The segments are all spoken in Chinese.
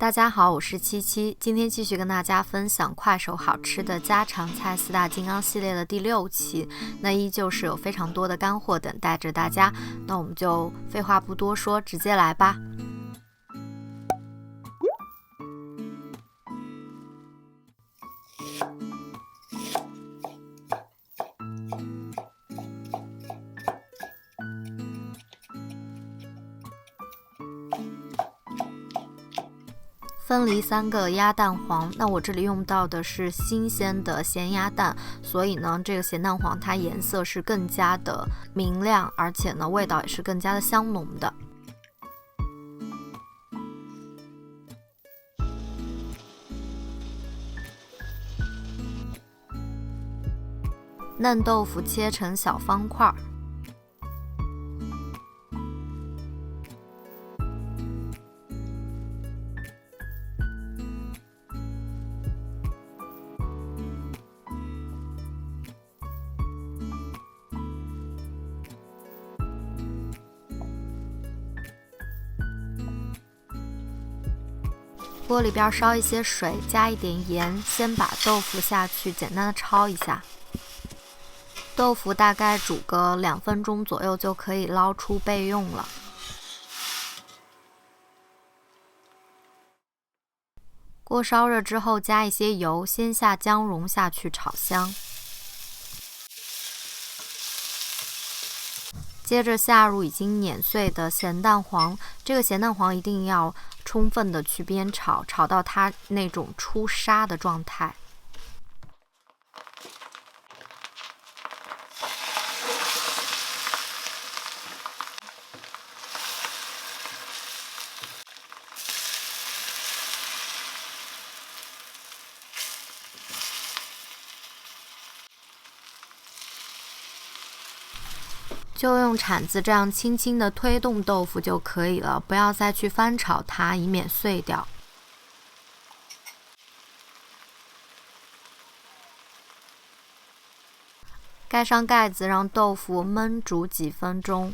大家好，我是七七，今天继续跟大家分享快手好吃的家常菜四大金刚系列的第6期，那依旧是有非常多的干货等待着大家，那我们就废话不多说，直接来吧。分离3个鸭蛋黄，那我这里用到的是新鲜的咸鸭蛋，所以呢，这个咸蛋黄它颜色是更加的明亮，而且呢，味道也是更加的香浓的。嫩豆腐切成小方块。锅里边烧一些水，加一点盐，先把豆腐下去简单的焯一下。豆腐大概煮个2分钟左右就可以捞出备用了。锅烧热之后加一些油，先下姜蓉下去炒香。接着下入已经碾碎的咸蛋黄，这个咸蛋黄一定要充分的去煸炒，炒到它那种出沙的状态。就用铲子这样轻轻的推动豆腐就可以了，不要再去翻炒它，以免碎掉。盖上盖子，让豆腐焖煮几分钟。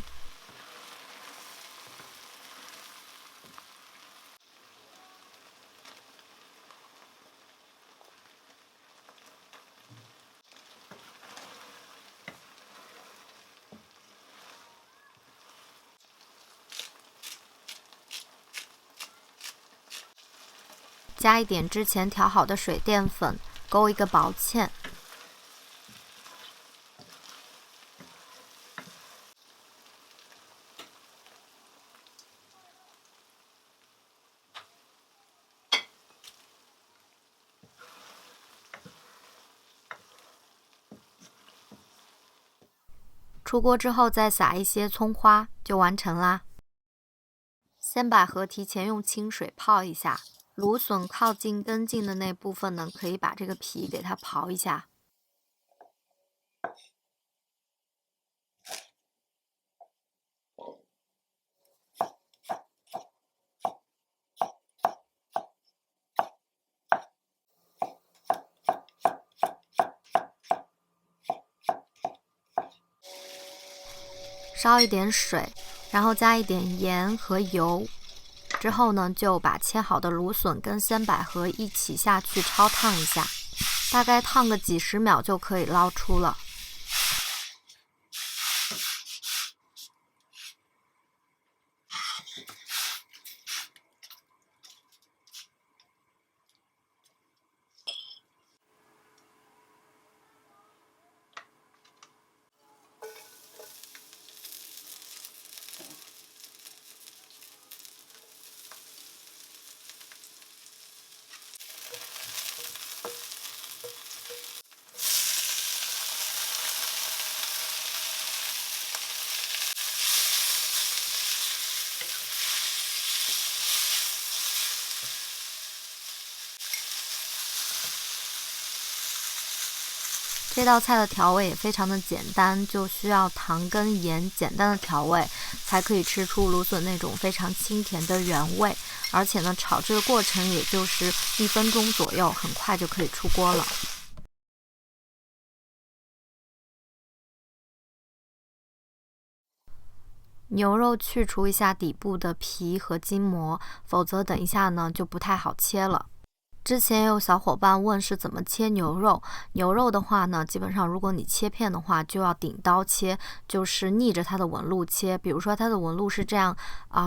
加一点之前调好的水淀粉，勾一个薄芡。出锅之后再撒一些葱花，就完成啦。先把核提前用清水泡一下。芦笋靠近根茎的那部分呢，可以把这个皮给它刨一下。烧一点水，然后加一点盐和油。之后呢，就把切好的芦笋跟鲜百合一起下去焯烫一下，大概烫个几十秒就可以捞出了。这道菜的调味也非常的简单，就需要糖跟盐简单的调味，才可以吃出芦笋那种非常清甜的原味。而且呢，炒这个过程也就是1分钟左右，很快就可以出锅了。牛肉去除一下底部的皮和筋膜，否则等一下呢就不太好切了。之前有小伙伴问是怎么切牛肉，牛肉的话呢，基本上如果你切片的话，就要顶刀切，就是逆着它的纹路切。比如说它的纹路是这样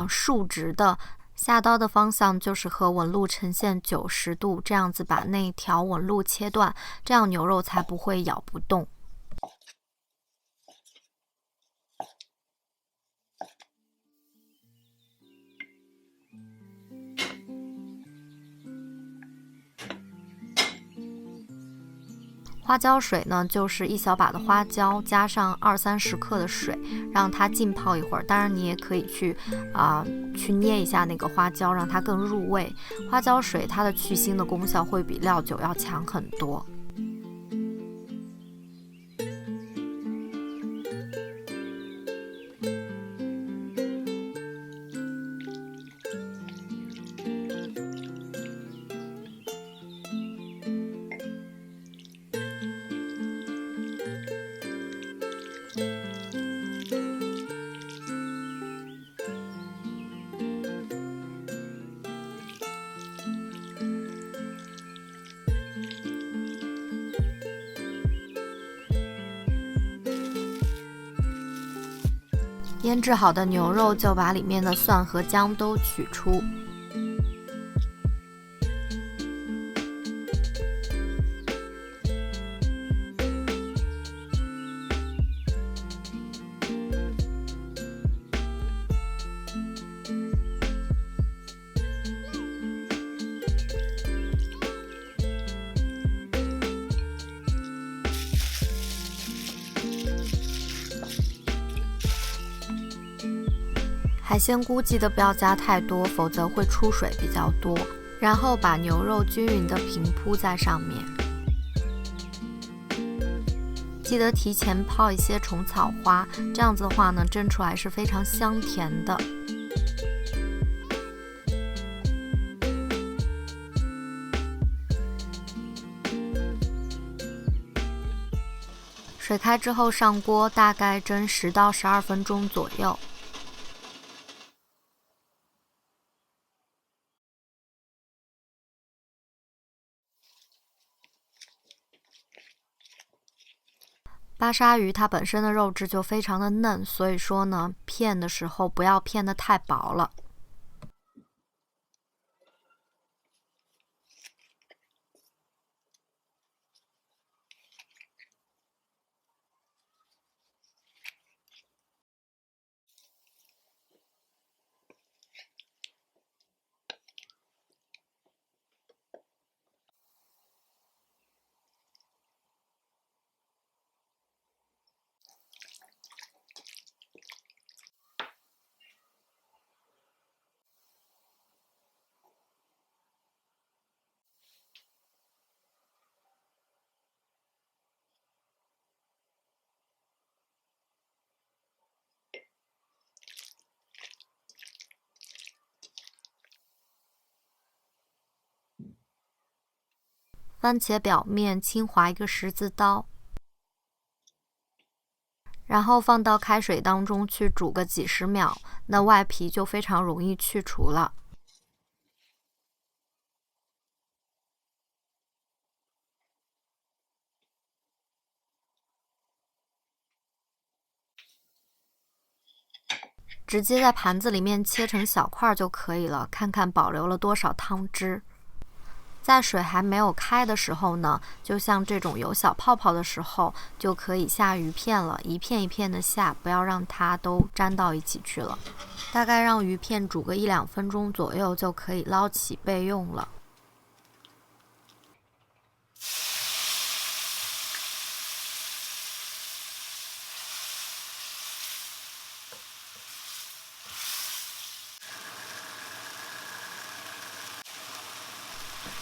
竖直的，下刀的方向就是和纹路呈现90度，这样子把那条纹路切断，这样牛肉才不会咬不动。花椒水呢，就是1小把的花椒加上20-30克的水，让它浸泡一会儿。当然，你也可以去捏一下那个花椒，让它更入味。花椒水它的去腥的功效会比料酒要强很多。腌制好的牛肉就把里面的蒜和姜都取出。海鲜菇记得不要加太多，否则会出水比较多。然后把牛肉均匀的平铺在上面。记得提前泡一些虫草花，这样子的话呢，蒸出来是非常香甜的。水开之后上锅，大概蒸10到12分钟左右。巴沙鱼它本身的肉质就非常的嫩，所以说呢，片的时候不要片得太薄了。番茄表面轻划一个十字刀，然后放到开水当中去煮个几十秒，那外皮就非常容易去除了。直接在盘子里面切成小块就可以了，看看保留了多少汤汁。在水还没有开的时候呢，就像这种有小泡泡的时候，就可以下鱼片了，一片一片的下，不要让它都粘到一起去了。大概让鱼片煮个1-2分钟左右就可以捞起备用了。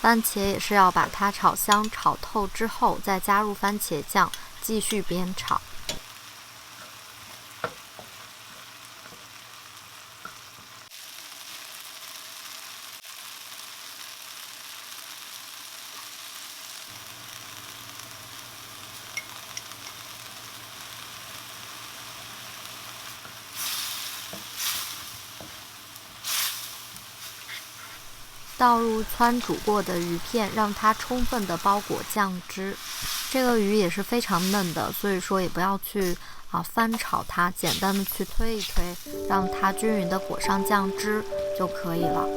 番茄也是要把它炒香、炒透之后，再加入番茄酱，继续煸炒。倒入汆煮过的鱼片，让它充分的包裹酱汁。这个鱼也是非常嫩的，所以说也不要去翻炒它，简单的去推一推，让它均匀的裹上酱汁就可以了。